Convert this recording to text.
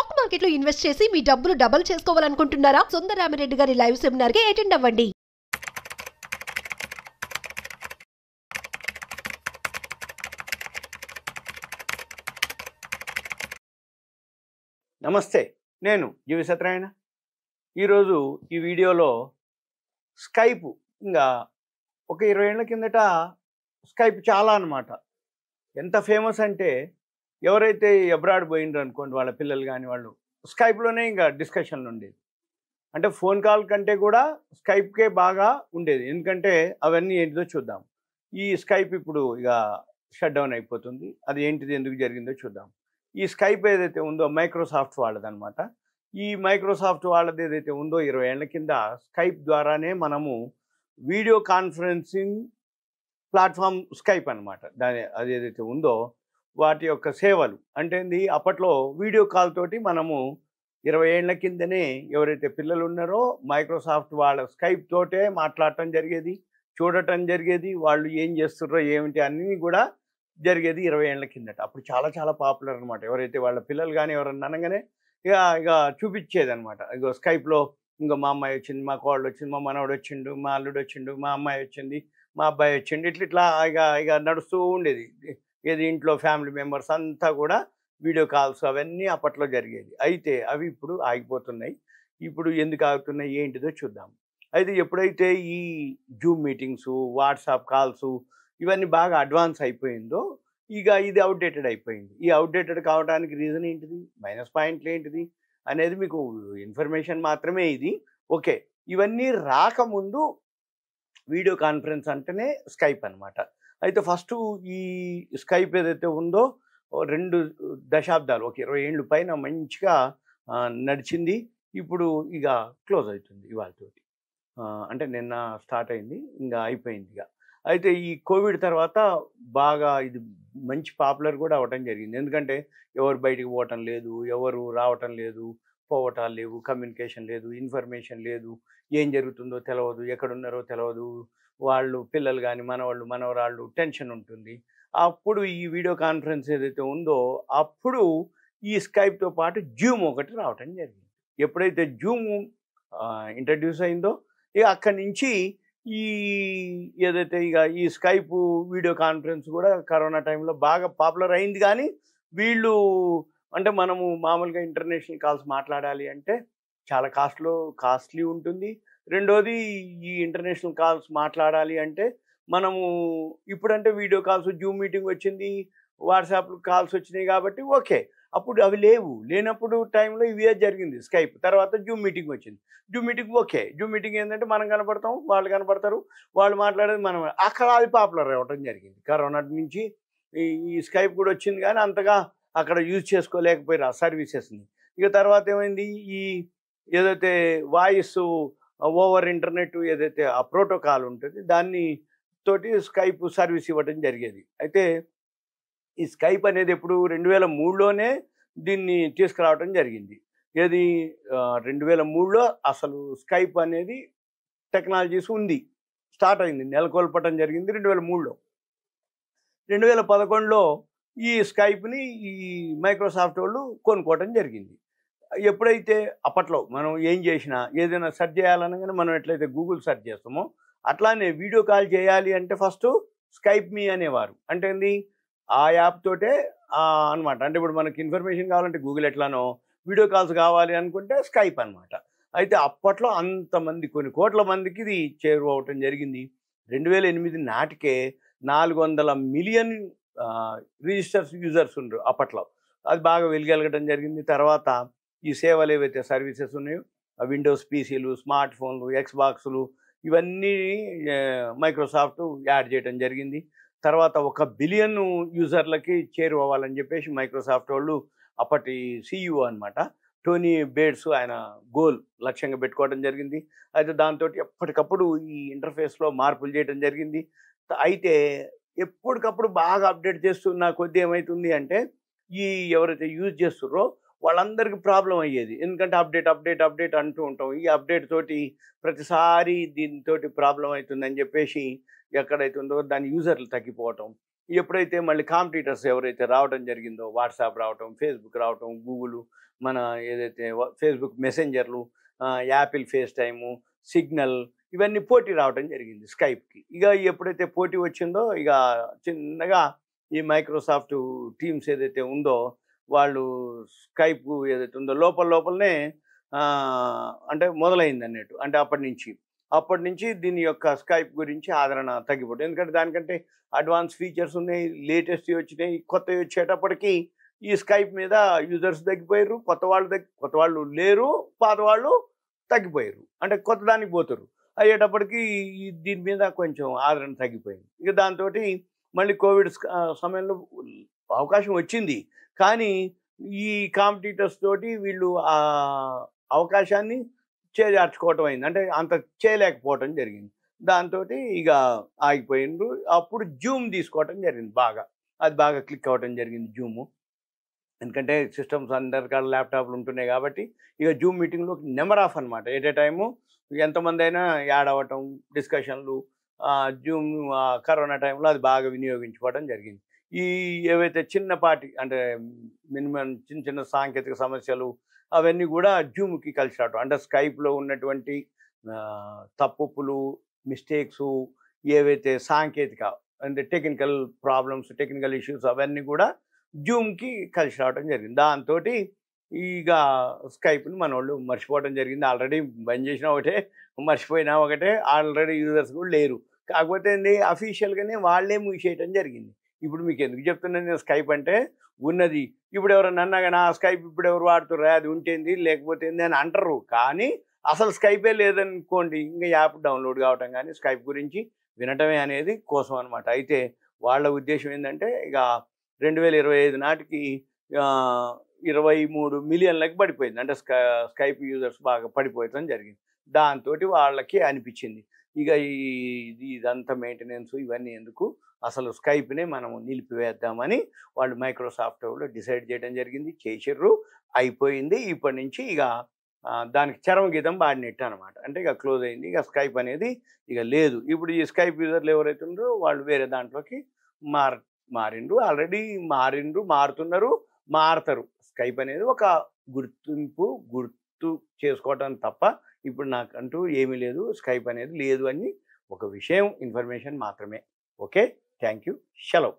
Stock market లో invest చేసి మీ డబ్బులు డబుల్ చేసుకోవాలనుకుంటున్నారా? సుందరరామిరెడ్డి గారి లైవ్ సెమినార్ కి అటెండ్ అవ్వండి. నమస్తే, నేను జీవి సత్యనారాయణ. ఈరోజు ఈ వీడియోలో స్కైప్ ఇంకా ఒక 20 ఏళ్ల కిందట స్కైప్ చాలా అన్నమాట. ఎంత ఫేమస్ అంటే ఎవరైతే అబ్రాడ్ పోయిండ్రు అనుకోండి, వాళ్ళ పిల్లలు కానీ వాళ్ళు స్కైప్లోనే ఇంకా డిస్కషన్లు ఉండేది. అంటే ఫోన్ కాల్ కంటే కూడా స్కైప్కే బాగా ఉండేది. ఎందుకంటే అవన్నీ ఏంటిదో చూద్దాం. ఈ స్కైప్ ఇప్పుడు ఇక షట్ డౌన్ అయిపోతుంది. అది ఏంటిది, ఎందుకు జరిగిందో చూద్దాం. ఈ స్కైప్ ఏదైతే ఉందో మైక్రోసాఫ్ట్ వాళ్ళదనమాట. ఈ మైక్రోసాఫ్ట్ వాళ్ళది ఏదైతే ఉందో 20 ఏళ్ల కింద స్కైప్ ద్వారానే మనము వీడియో కాన్ఫరెన్సింగ్ ప్లాట్ఫామ్ స్కైప్ అనమాట. అది ఏదైతే ఉందో వాటి యొక్క సేవలు అంటే అప్పట్లో వీడియో కాల్ తోటి మనము 20 ఏళ్ల కిందనే ఎవరైతే పిల్లలు ఉన్నారో మైక్రోసాఫ్ట్ వాళ్ళ స్కైప్ తోటే మాట్లాడటం జరిగేది, చూడటం జరిగేది, వాళ్ళు ఏం చేస్తున్నారో ఏమిటి అన్నీ కూడా జరిగేది 20 ఏళ్ల కిందట. అప్పుడు చాలా చాలా పాపులర్ అనమాట. ఎవరైతే వాళ్ళ పిల్లలు కానీ ఎవరన్నా అనగానే ఇక ఇక చూపించేది అనమాట. ఇక స్కైప్లో ఇంకా మా అమ్మాయి వచ్చింది, మా కోళ్ళు వచ్చింది, మా మనవడు వచ్చిండు, మా అల్లుడు వచ్చిండు, మా అమ్మాయి వచ్చింది, మా అబ్బాయి వచ్చిండు, ఇట్లా ఇక ఇక నడుస్తూ ఉండేది. ఏది ఇంట్లో ఫ్యామిలీ మెంబర్స్ అంతా కూడా వీడియో కాల్స్ అవన్నీ అప్పట్లో జరిగేది. అయితే అవి ఇప్పుడు ఆగిపోతున్నాయి. ఇప్పుడు ఎందుకు ఆగుతున్నాయి ఏంటిదో చూద్దాం. అయితే ఎప్పుడైతే ఈ జూమ్ మీటింగ్స్, వాట్సాప్ కాల్స్ ఇవన్నీ బాగా అడ్వాన్స్ అయిపోయిందో ఇక ఇది అవుట్డేటెడ్ అయిపోయింది. ఈ అవుట్డేటెడ్ కావడానికి రీజన్ ఏంటిది, మైనస్ పాయింట్లు ఏంటిది అనేది మీకు ఇన్ఫర్మేషన్ మాత్రమే ఇది. ఓకే, ఇవన్నీ రాకముందు వీడియో కాన్ఫరెన్స్ అంటేనే స్కైప్ అనమాట. అయితే ఫస్ట్ ఈ స్కైప్ ఏదైతే ఉందో 2 దశాబ్దాలు, ఒక 20 ఏళ్ళు పైన మంచిగా నడిచింది. ఇప్పుడు ఇక క్లోజ్ అవుతుంది ఇవాళతోటి. అంటే నిన్న స్టార్ట్ అయింది, ఇంకా అయిపోయింది ఇక. అయితే ఈ కోవిడ్ తర్వాత బాగా ఇది మంచి పాపులర్ కూడా అవ్వటం జరిగింది. ఎందుకంటే ఎవరు బయటికి పోవటం లేదు, ఎవరు రావటం లేదు, పోవటాలు లేవు, కమ్యూనికేషన్ లేదు, ఇన్ఫర్మేషన్ లేదు, ఏం జరుగుతుందో తెలియదు, ఎక్కడున్నారో తెలియదు, వాళ్ళు పిల్లలు కానీ మనవాళ్ళు మనవరాళ్ళు టెన్షన్ ఉంటుంది. అప్పుడు ఈ వీడియో కాన్ఫరెన్స్ ఏదైతే ఉందో అప్పుడు ఈ స్కైప్తో పాటు జూమ్ ఒకటి రావటం జరిగింది. ఎప్పుడైతే జూమ్ ఇంట్రడ్యూస్ అయిందో ఇక అక్కడి నుంచి ఈ ఏదైతే ఇక ఈ స్కైప్ వీడియో కాన్ఫరెన్స్ కూడా కరోనా టైంలో బాగా పాపులర్ అయింది. కానీ వీళ్ళు అంటే మనము మామూలుగా ఇంటర్నేషనల్ కాల్స్ మాట్లాడాలి అంటే చాలా కాస్ట్లీ ఉంటుంది. రెండోది ఈ ఇంటర్నేషనల్ కాల్స్ మాట్లాడాలి అంటే మనము ఇప్పుడంటే వీడియో కాల్స్, జూమ్ మీటింగ్ వచ్చింది, వాట్సాప్ కాల్స్ వచ్చినాయి కాబట్టి ఓకే. అప్పుడు అవి లేనప్పుడు టైంలో ఇవే జరిగింది స్కైప్. తర్వాత జూమ్ మీటింగ్ వచ్చింది. Zoom meeting okay. Zoom meeting ఏంటంటే మనం కనపడతాం, వాళ్ళు కనపడతారు, వాళ్ళు మాట్లాడేది మనం. అక్కడ అది పాపులర్ అవ్వటం జరిగింది. కరోనా నుంచి ఈ స్కైప్ కూడా వచ్చింది కానీ అంతగా అక్కడ యూజ్ చేసుకోలేకపోయారు ఆ సర్వీసెస్ని. ఇక తర్వాత ఏమైంది, ఈ ఏదైతే వాయిస్ ఓవర్ ఇంటర్నెట్ ఏదైతే ఆ ప్రోటోకాల్ ఉంటుంది దాన్ని తోటి స్కైప్ సర్వీస్ ఇవ్వడం జరిగేది. అయితే ఈ స్కైప్ అనేది ఎప్పుడు 2003లోనే దీన్ని తీసుకురావడం జరిగింది. ఏది 2003లో అసలు స్కైప్ అనేది టెక్నాలజీస్ ఉంది, స్టార్ట్ అయింది, నెలకొల్పటం జరిగింది 2003లో. 2011లో ఈ స్కైప్ని ఈ మైక్రోసాఫ్ట్ వాళ్ళు కొనుక్కోవటం జరిగింది. ఎప్పుడైతే అప్పట్లో మనం ఏం చేసినా ఏదైనా సెర్చ్ చేయాలనగానే మనం ఎట్లయితే గూగుల్ సెర్చ్ చేస్తామో అట్లానే వీడియో కాల్ చేయాలి అంటే ఫస్ట్ స్కైప్ మీ అనేవారు. అంటే ఏంది, ఆ యాప్ తోటే అనమాట. అంటే ఇప్పుడు మనకి ఇన్ఫర్మేషన్ కావాలంటే గూగుల్ ఎట్లానో, వీడియో కాల్స్ కావాలి అనుకుంటే స్కైప్ అనమాట. అయితే అప్పట్లో అంతమంది, కొన్ని కోట్ల మందికి ఇది చేరువవటం జరిగింది. 2008 నాటికే 400 మిలియన్ రిజిస్టర్స్ యూజర్స్ ఉండరు అప్పట్లో. అది బాగా వెలుగెలగడం జరిగింది. తర్వాత ఈ సేవలు ఏవైతే సర్వీసెస్ ఉన్నాయో విండోస్ పీసీలు, స్మార్ట్ ఫోన్లు, ఎక్స్బాక్స్లు ఇవన్నీ మైక్రోసాఫ్ట్ యాడ్ చేయడం జరిగింది. తర్వాత 1 బిలియన్ యూజర్లకి చేరువవ్వాలని చెప్పేసి మైక్రోసాఫ్ట్ వాళ్ళు అప్పటి CEO అనమాట టోనీ బేట్స్ ఆయన గోల్ లక్ష్యంగా పెట్టుకోవడం జరిగింది. అయితే దాంతో ఎప్పటికప్పుడు ఈ ఇంటర్ఫేస్లో మార్పులు చేయడం జరిగింది. అయితే ఎప్పటికప్పుడు బాగా అప్డేట్ చేస్తున్న కొద్దీ ఏమవుతుంది అంటే ఈ ఎవరైతే యూజ్ చేస్తున్నారో వాళ్ళందరికీ ప్రాబ్లం అయ్యేది. ఎందుకంటే అప్డేట్ అంటూ ఉంటాం. ఈ అప్డేట్ తోటి ప్రతిసారి దీంతో ప్రాబ్లం అవుతుందని చెప్పేసి ఎక్కడైతే ఉందో దాని యూజర్లు తగ్గిపోవటం, ఎప్పుడైతే మళ్ళీ కాంపిటీటర్స్ ఎవరైతే రావడం జరిగిందో, వాట్సాప్ రావటం, ఫేస్బుక్ రావటం, గూగుల్, మన ఏదైతే ఫేస్బుక్ మెసెంజర్లు, యాపిల్ ఫేస్ టైము, సిగ్నల్, ఇవన్నీ పోటీ రావడం జరిగింది స్కైప్కి. ఇక ఎప్పుడైతే పోటీ వచ్చిందో ఇక చిన్నగా ఈ మైక్రోసాఫ్ట్ టీమ్స్ ఏదైతే ఉందో వాళ్ళు స్కైప్ ఏదైతే ఉందో లోపలనే అంటే మొదలైంది అన్నట్టు. అంటే అప్పటి నుంచి దీని యొక్క స్కైప్ గురించి ఆదరణ తగ్గిపోతుంది. ఎందుకంటే దానికంటే అడ్వాన్స్ ఫీచర్స్ ఉన్నాయి, లేటెస్ట్ వచ్చినాయి, కొత్తవి వచ్చేటప్పటికి ఈ స్కైప్ మీద యూజర్స్ తగ్గిపోయారు, కొత్త వాళ్ళు లేరు, పాత వాళ్ళు తగ్గిపోయారు, అంటే కొత్త దానికి పోతారు. అయ్యేటప్పటికి దీని మీద కొంచెం ఆదరణ తగ్గిపోయింది. ఇక దాంతో మళ్ళీ కోవిడ్ సమయంలో అవకాశం వచ్చింది, కానీ ఈ కాంపిటీటర్స్ తోటి వీళ్ళు ఆ అవకాశాన్ని చేజార్చుకోవటం అయింది, అంటే అంత చేయలేకపోవటం జరిగింది. దాంతో ఇక ఆగిపోయిండ్రు. అప్పుడు జూమ్ తీసుకోవటం జరిగింది, అది బాగా క్లిక్ అవ్వటం జరిగింది జూము. ఎందుకంటే సిస్టమ్స్ అందరికాడ ల్యాప్టాప్లు ఉంటున్నాయి కాబట్టి ఇక జూమ్ మీటింగ్లో నెంబర్ ఆఫ్ అనమాట, ఎట్ ఏ టైము ఎంతమంది అయినా యాడ్ అవ్వటం, డిస్కషన్లు, జూమ్ కరోనా టైంలో అది బాగా వినియోగించుకోవడం జరిగింది. ఈ ఏవైతే చిన్నపాటి అంటే మినిమం చిన్న సాంకేతిక సమస్యలు అవన్నీ కూడా జూమ్కి కలిసి రావటం, అంటే స్కైప్లో ఉన్నటువంటి తప్పులు, మిస్టేక్స్, ఏవైతే సాంకేతిక అంటే టెక్నికల్ ప్రాబ్లమ్స్, టెక్నికల్ ఇష్యూస్ అవన్నీ కూడా జూమ్కి కలిసి రావడం జరిగింది. దాంతో ఇక స్కైప్ని మన వాళ్ళు మర్చిపోవడం జరిగింది. ఆల్రెడీ బంద్ చేసినా ఒకటే, మర్చిపోయినా ఒకటే, ఆల్రెడీ యూజర్స్ కూడా లేరు. కాకపోతే ఏంటి, అఫీషియల్గానే వాళ్ళే మూసేయటం జరిగింది. ఇప్పుడు మీకు ఎందుకు చెప్తున్నాను నేను స్కైప్ అంటే ఉన్నది. ఇప్పుడు ఎవరన్నా అన్నా కానీ స్కైప్ ఇప్పుడు ఎవరు వాడుతుర్రా, అది ఉంటేంది లేకపోతే ఏంది అని అంటారు, కానీ అసలు స్కైపే లేదనుకోండి ఇంకా యాప్ డౌన్లోడ్ కావటం కానీ స్కైప్ గురించి వినటమే అనేది కోసం అనమాట. అయితే వాళ్ళ ఉద్దేశం ఏంటంటే ఇక 2025 నాటికి 23 మిలియన్లకి పడిపోయింది, అంటే స్కైప్ యూజర్స్ బాగా పడిపోయటం జరిగింది. దాంతో వాళ్ళకి అనిపించింది ఇక ఇదంతా మెయింటెనెన్స్ ఇవన్నీ ఎందుకు, అసలు స్కైప్నే మనం నిలిపివేద్దామని వాళ్ళు మైక్రోసాఫ్ట్ వాళ్ళు డిసైడ్ చేయడం జరిగింది, చేసిర్రు, అయిపోయింది. ఇప్పటి నుంచి ఇక దానికి చరమగీతం పాడినట్టు అనమాట, అంటే ఇక క్లోజ్ అయింది. ఇక స్కైప్ అనేది ఇక లేదు. ఇప్పుడు ఈ స్కైప్ యూజర్లు ఎవరైతే ఉన్నారో వాళ్ళు వేరే దాంట్లోకి మారిండ్రు, ఆల్రెడీ మారుతున్నారు, మారతారు. స్కైప్ అనేది ఒక గుర్తు చేసుకోవటం తప్ప ఇప్పుడు నాకంటూ ఏమీ లేదు, స్కైప్ అనేది లేదు అని ఒక విషయం, ఇన్ఫర్మేషన్ మాత్రమే. ఓకే, థ్యాంక్ యూ, సెలవు.